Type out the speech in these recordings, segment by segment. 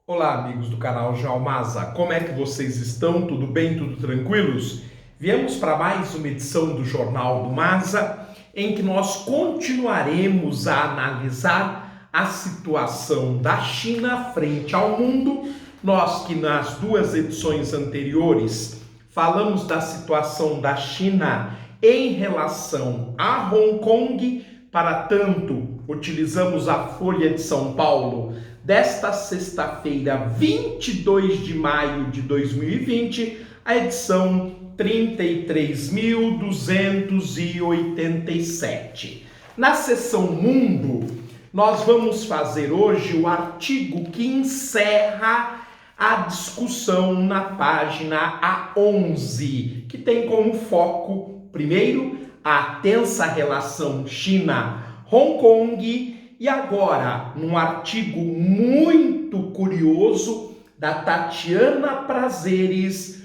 Olá, amigos do canal Jalmaza, como é que vocês estão? Tudo bem? Tudo tranquilos? Viemos para mais uma edição do Jornal do Maza, em que nós continuaremos a analisar a situação da China frente ao mundo. Nós que nas duas edições anteriores falamos da situação da China em relação a Hong Kong, para tanto utilizamos a Folha de São Paulo desta sexta-feira, 22 de maio de 2020, a edição 33.287. Na seção Mundo, nós vamos fazer hoje o artigo que encerra a discussão na página A11, que tem como foco, primeiro, a tensa relação China-Hong Kong. E agora, num artigo muito curioso da Tatiana Prazeres,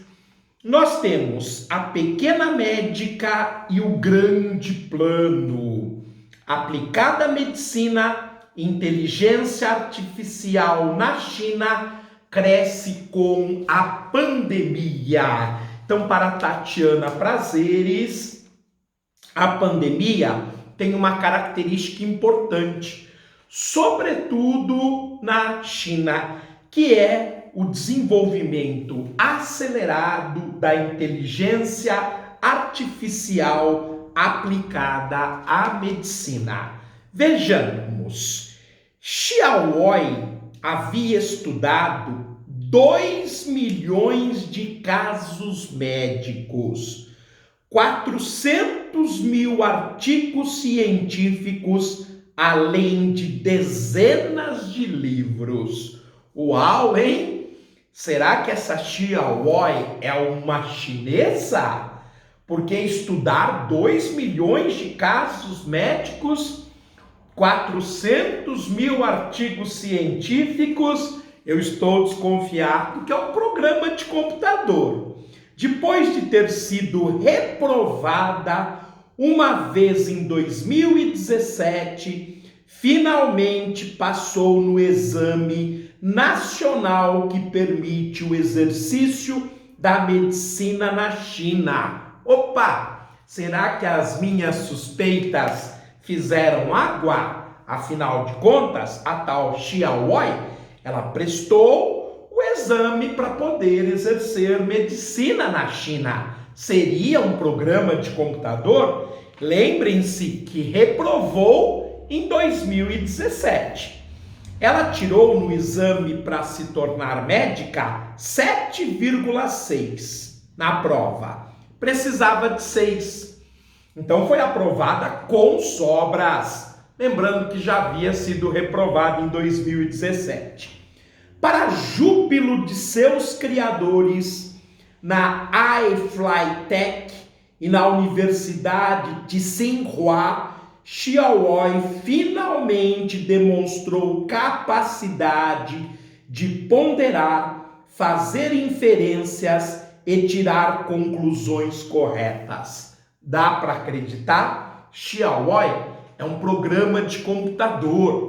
nós temos a pequena médica e o grande plano. Aplicada medicina, inteligência artificial na China cresce com a pandemia. Então, para Tatiana Prazeres, a pandemia tem uma característica importante, sobretudo na China, que é o desenvolvimento acelerado da inteligência artificial aplicada à medicina. Vejamos, Xiaowei havia estudado 2 milhões de casos médicos, 400 mil artigos científicos, além de dezenas de livros. Uau, hein? Será que essa Xiaowei é uma chinesa? Porque estudar 2 milhões de casos médicos, 400 mil artigos científicos, eu estou desconfiado que é um programa de computador. Depois de ter sido reprovada uma vez em 2017, finalmente passou no exame nacional que permite o exercício da medicina na China. Opa! Será que as minhas suspeitas fizeram água? Afinal de contas, a tal Xiaowei, ela prestou o exame para poder exercer medicina na China. Seria um programa de computador? Lembrem-se que reprovou em 2017. Ela tirou no exame para se tornar médica 7,6 na prova. Precisava de 6. Então foi aprovada com sobras. Lembrando que já havia sido reprovada em 2017. Para júbilo de seus criadores, na iFlyTech e na Universidade de Tsinghua, Xiaowei finalmente demonstrou capacidade de ponderar, fazer inferências e tirar conclusões corretas. Dá para acreditar? Xiaowei é um programa de computador.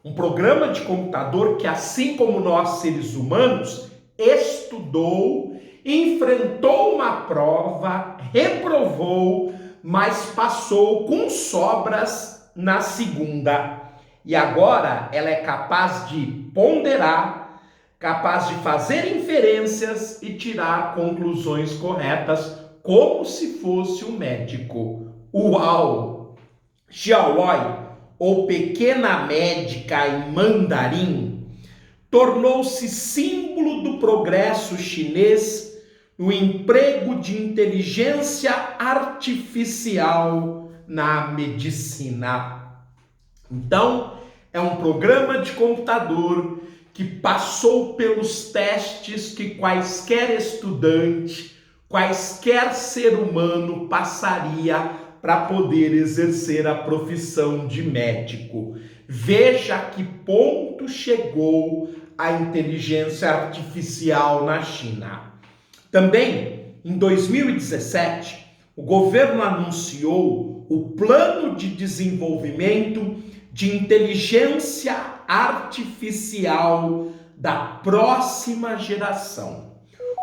Um programa de computador que, assim como nós seres humanos, estudou, enfrentou uma prova, reprovou, mas passou com sobras na segunda. E agora ela é capaz de ponderar, capaz de fazer inferências e tirar conclusões corretas, como se fosse um médico. Uau! Xiaowei, ou pequena médica em mandarim, tornou-se símbolo do progresso chinês no emprego de inteligência artificial na medicina. Então, é um programa de computador que passou pelos testes que quaisquer estudante, quaisquer ser humano passaria para poder exercer a profissão de médico. Veja a que ponto chegou a inteligência artificial na China. Também, em 2017, o governo anunciou o Plano de Desenvolvimento de Inteligência Artificial da próxima geração.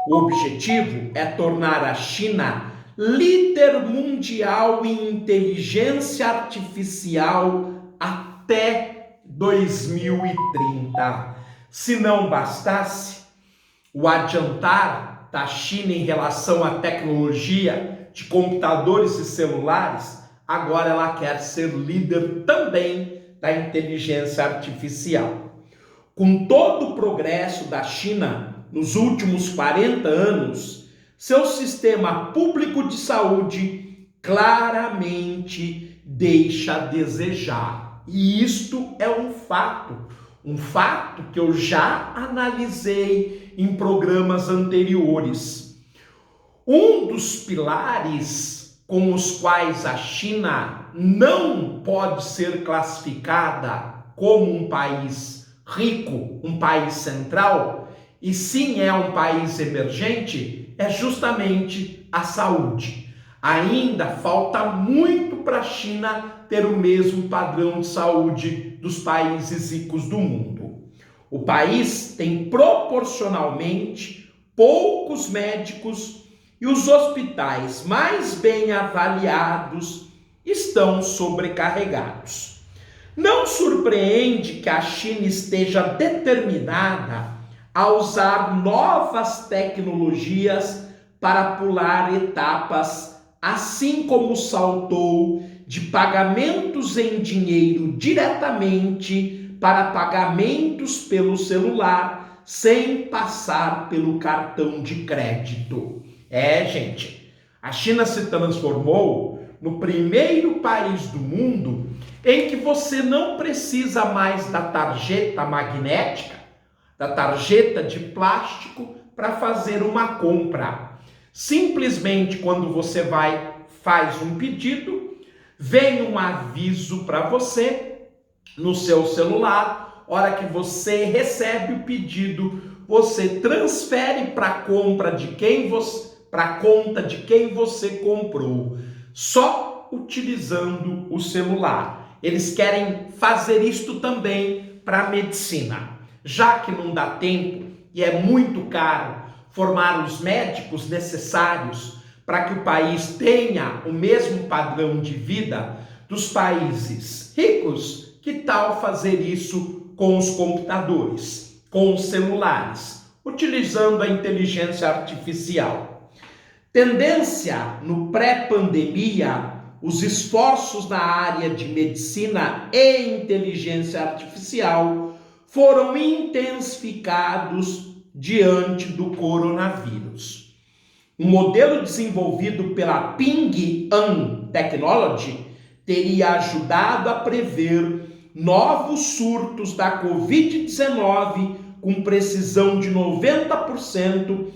O objetivo é tornar a China líder mundial em inteligência artificial até 2030. Se não bastasse, o adiantar da China em relação à tecnologia de computadores e celulares, agora ela quer ser líder também da inteligência artificial. Com todo o progresso da China nos últimos 40 anos, seu sistema público de saúde claramente deixa a desejar. E isto é um fato que eu já analisei em programas anteriores. Um dos pilares com os quais a China não pode ser classificada como um país rico, um país central, e sim é um país emergente, é justamente a saúde. Ainda falta muito para a China ter o mesmo padrão de saúde dos países ricos do mundo. O país tem proporcionalmente poucos médicos e os hospitais mais bem avaliados estão sobrecarregados. Não surpreende que a China esteja determinada a usar novas tecnologias para pular etapas, assim como saltou de pagamentos em dinheiro diretamente para pagamentos pelo celular, sem passar pelo cartão de crédito. Gente, a China se transformou no primeiro país do mundo em que você não precisa mais da tarjeta magnética, da tarjeta de plástico para fazer uma compra. Simplesmente quando você faz um pedido, vem um aviso para você no seu celular. Hora que você recebe o pedido, você transfere para a conta de quem você comprou, só utilizando o celular. Eles querem fazer isto também para a medicina. Já que não dá tempo e é muito caro formar os médicos necessários para que o país tenha o mesmo padrão de vida dos países ricos, que tal fazer isso com os computadores, com os celulares, utilizando a inteligência artificial? Tendência no pré-pandemia, os esforços na área de medicina e inteligência artificial foram intensificados diante do coronavírus. Um modelo desenvolvido pela Ping An Technology teria ajudado a prever novos surtos da Covid-19 com precisão de 90%,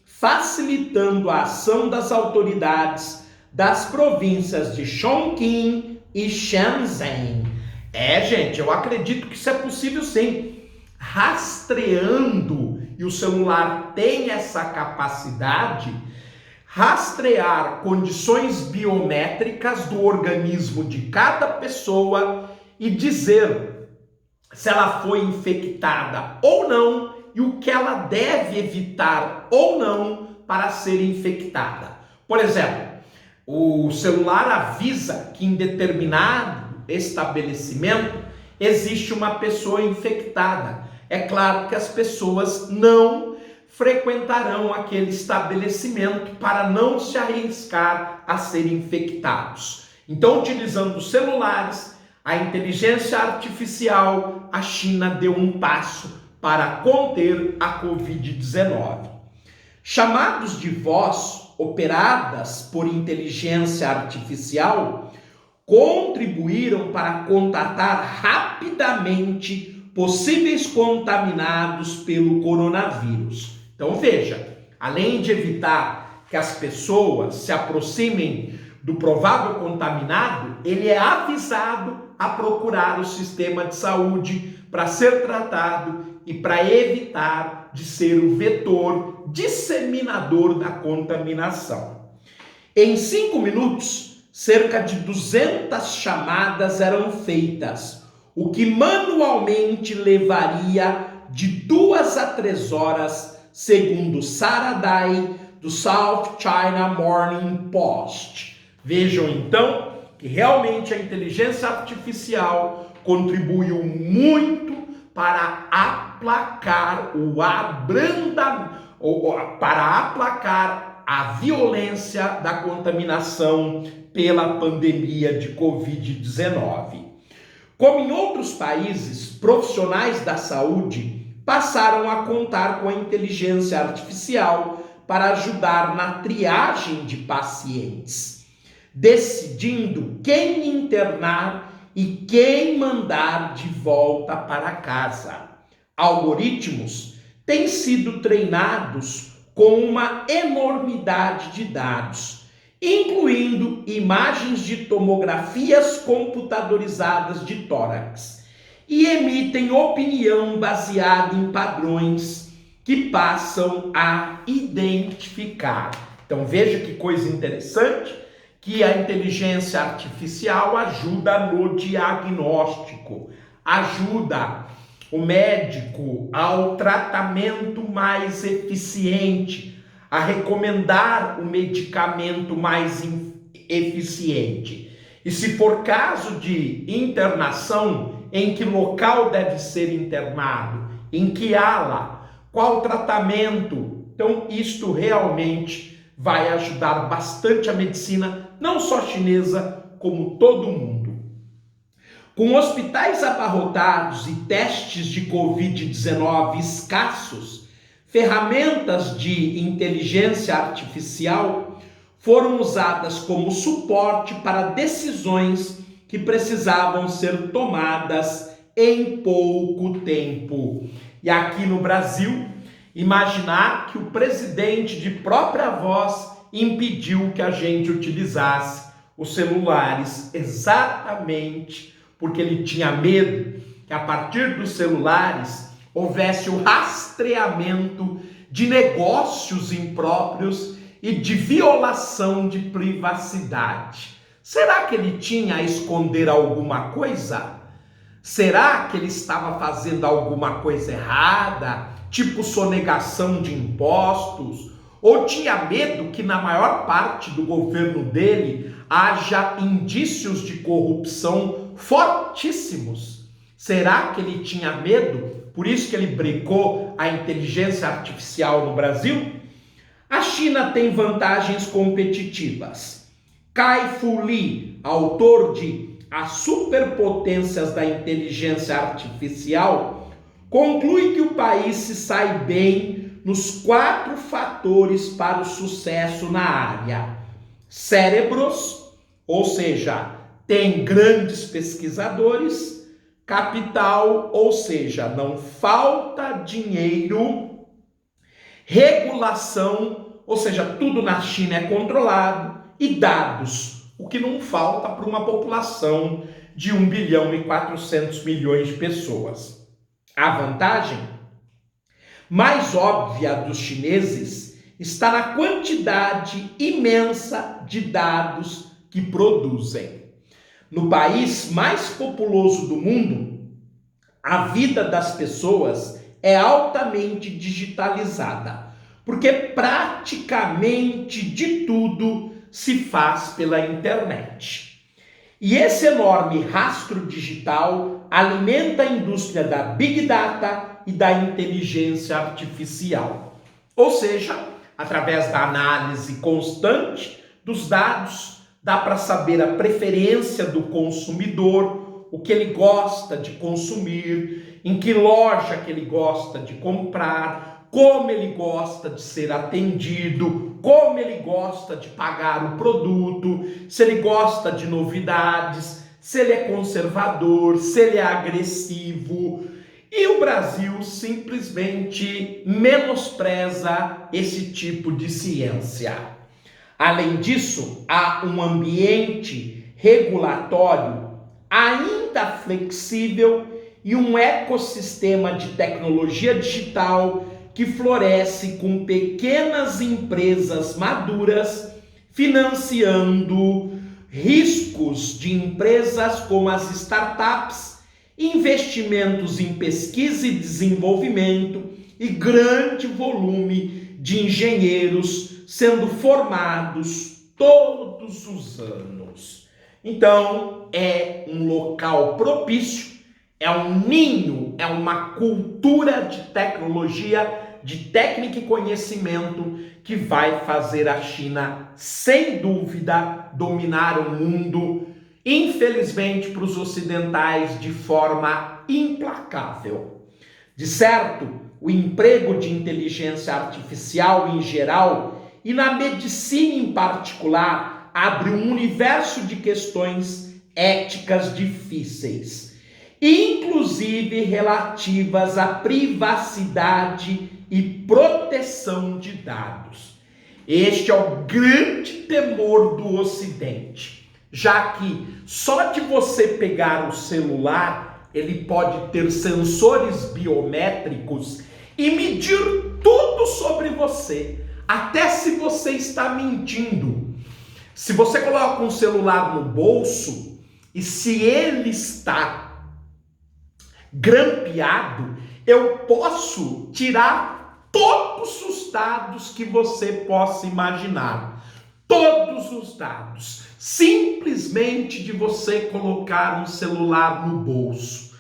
facilitando a ação das autoridades das províncias de Chongqing e Shenzhen. Gente, eu acredito que isso é possível sim. Rastreando, e o celular tem essa capacidade, rastrear condições biométricas do organismo de cada pessoa e dizer se ela foi infectada ou não e o que ela deve evitar ou não para ser infectada. Por exemplo, o celular avisa que em determinado estabelecimento existe uma pessoa infectada. É claro que as pessoas não frequentarão aquele estabelecimento para não se arriscar a serem infectados. Então, utilizando os celulares, a inteligência artificial, a China deu um passo para conter a Covid-19. Chamados de voz operadas por inteligência artificial contribuíram para contatar rapidamente possíveis contaminados pelo coronavírus. Então veja, além de evitar que as pessoas se aproximem do provável contaminado, ele é avisado a procurar o sistema de saúde para ser tratado e para evitar de ser o vetor disseminador da contaminação. Em 5 minutos, cerca de 200 chamadas eram feitas, o que manualmente levaria de 2 a 3 horas, segundo Sarah Dye, do South China Morning Post. Vejam então que realmente a inteligência artificial contribuiu muito para aplacar a violência da contaminação pela pandemia de Covid-19. Como em outros países, profissionais da saúde passaram a contar com a inteligência artificial para ajudar na triagem de pacientes, decidindo quem internar e quem mandar de volta para casa. Algoritmos têm sido treinados com uma enormidade de dados, incluindo imagens de tomografias computadorizadas de tórax, e emitem opinião baseada em padrões que passam a identificar. Então veja que coisa interessante, que a inteligência artificial ajuda no diagnóstico, ajuda o médico ao tratamento mais eficiente, a recomendar o medicamento mais eficiente. E se for caso de internação, em que local deve ser internado, em que ala, qual tratamento. Então, isto realmente vai ajudar bastante a medicina, não só chinesa, como todo mundo. Com hospitais abarrotados e testes de Covid-19 escassos, ferramentas de inteligência artificial foram usadas como suporte para decisões que precisavam ser tomadas em pouco tempo. E aqui no Brasil, imaginar que o presidente de própria voz impediu que a gente utilizasse os celulares exatamente porque ele tinha medo que a partir dos celulares houvesse o rastreamento de negócios impróprios e de violação de privacidade. Será que ele tinha a esconder alguma coisa? Será que ele estava fazendo alguma coisa errada, tipo sonegação de impostos? Ou tinha medo que na maior parte do governo dele haja indícios de corrupção fortíssimos? Será que ele tinha medo? Por isso que ele brecou a inteligência artificial no Brasil? A China tem vantagens competitivas. Kai-Fu Lee, autor de As Superpotências da Inteligência Artificial, conclui que o país se sai bem nos 4 fatores para o sucesso na área. Cérebros, ou seja, tem grandes pesquisadores. Capital, ou seja, não falta dinheiro. Regulação, ou seja, tudo na China é controlado. E dados, o que não falta para uma população de 1 bilhão e 400 milhões de pessoas. A vantagem mais óbvia dos chineses está na quantidade imensa de dados que produzem. No país mais populoso do mundo, a vida das pessoas é altamente digitalizada, porque praticamente de tudo se faz pela internet. E esse enorme rastro digital alimenta a indústria da Big Data e da inteligência artificial. Ou seja, através da análise constante dos dados, dá para saber a preferência do consumidor, o que ele gosta de consumir, em que loja que ele gosta de comprar, como ele gosta de ser atendido, como ele gosta de pagar o produto, se ele gosta de novidades, se ele é conservador, se ele é agressivo. E o Brasil simplesmente menospreza esse tipo de ciência. Além disso, há um ambiente regulatório ainda flexível e um ecossistema de tecnologia digital que floresce com pequenas empresas maduras, financiando riscos de empresas como as startups investimentos em pesquisa e desenvolvimento e grande volume de engenheiros sendo formados todos os anos. Então, é um local propício, é um ninho, é uma cultura de tecnologia, de técnica e conhecimento que vai fazer a China, sem dúvida, dominar o mundo, infelizmente para os ocidentais, de forma implacável. De certo, o emprego de inteligência artificial em geral e na medicina em particular abre um universo de questões éticas difíceis, inclusive relativas à privacidade e proteção de dados. Este é o grande temor do Ocidente, já que só de você pegar o celular, ele pode ter sensores biométricos e medir tudo sobre você, até se você está mentindo. Se você coloca um celular no bolso e se ele está grampeado, eu posso tirar todos os dados que você possa imaginar. Todos os dados. Simplesmente de você colocar um celular no bolso.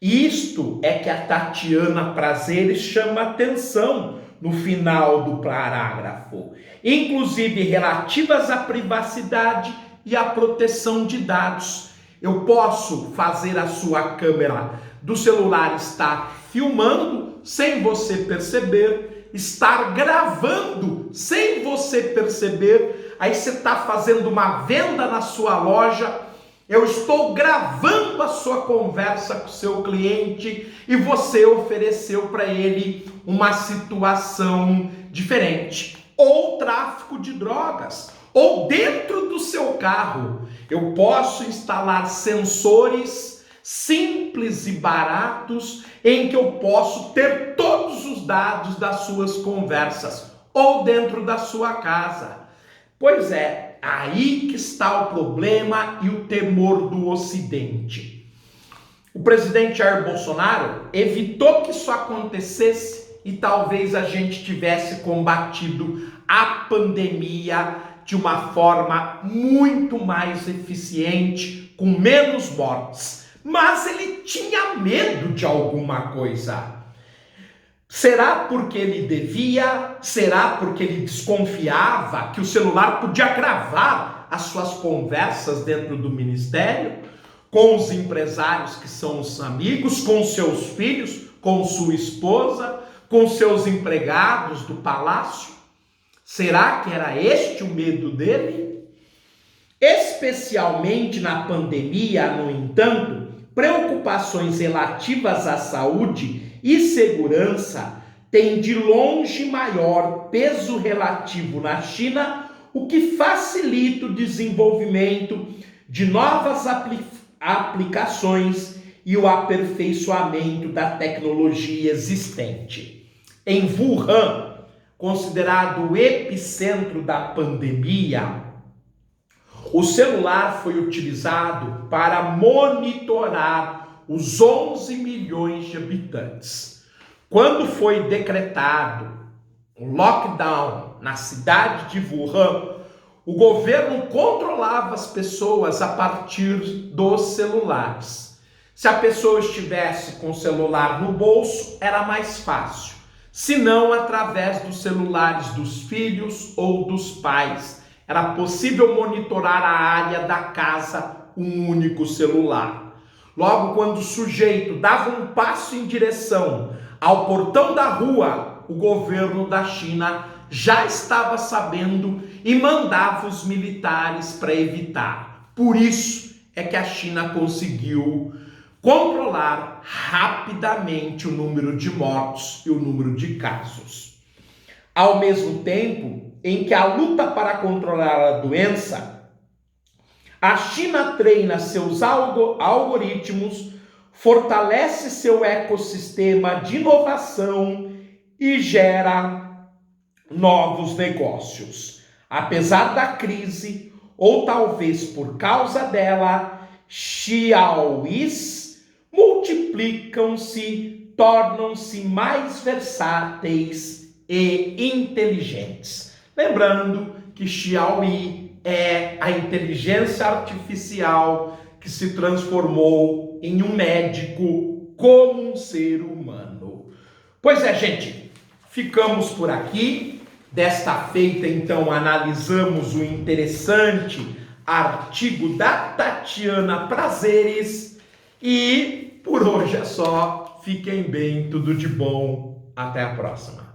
Isto é que a Tatiana Prazeres chama atenção no final do parágrafo, inclusive relativas à privacidade e à proteção de dados. Eu posso fazer a sua câmera do celular estar filmando sem você perceber, estar gravando sem você perceber. Aí você está fazendo uma venda na sua loja, eu estou gravando a sua conversa com o seu cliente e você ofereceu para ele uma situação diferente. Ou tráfico de drogas, ou dentro do seu carro. Eu posso instalar sensores simples e baratos em que eu posso ter todos os dados das suas conversas, ou dentro da sua casa. Pois é, aí que está o problema e o temor do Ocidente. O presidente Jair Bolsonaro evitou que isso acontecesse e talvez a gente tivesse combatido a pandemia de uma forma muito mais eficiente, com menos mortes. Mas ele tinha medo de alguma coisa. Será porque ele devia? Será porque ele desconfiava que o celular podia gravar as suas conversas dentro do ministério? Com os empresários que são os amigos, com seus filhos, com sua esposa, com seus empregados do palácio? Será que era este o medo dele? Especialmente na pandemia, no entanto, preocupações relativas à saúde e segurança têm de longe maior peso relativo na China, o que facilita o desenvolvimento de novas aplicações e o aperfeiçoamento da tecnologia existente. Em Wuhan, considerado o epicentro da pandemia, o celular foi utilizado para monitorar os 11 milhões de habitantes. Quando foi decretado o lockdown na cidade de Wuhan, o governo controlava as pessoas a partir dos celulares. Se a pessoa estivesse com o celular no bolso, era mais fácil. Se não, através dos celulares dos filhos ou dos pais. Era possível monitorar a área da casa um único celular. Logo, quando o sujeito dava um passo em direção ao portão da rua, o governo da China já estava sabendo e mandava os militares para evitar. Por isso é que a China conseguiu controlar rapidamente o número de mortos e o número de casos. Ao mesmo tempo em que a luta para controlar a doença, a China treina seus algoritmos, fortalece seu ecossistema de inovação e gera novos negócios. Apesar da crise, ou talvez por causa dela, Xiaois multiplicam-se, tornam-se mais versáteis e inteligentes. Lembrando que Xiaoyi é a inteligência artificial que se transformou em um médico como um ser humano. Pois é, gente, ficamos por aqui. Desta feita, então, analisamos o interessante artigo da Tatiana Prazeres. E por hoje é só. Fiquem bem, tudo de bom. Até a próxima.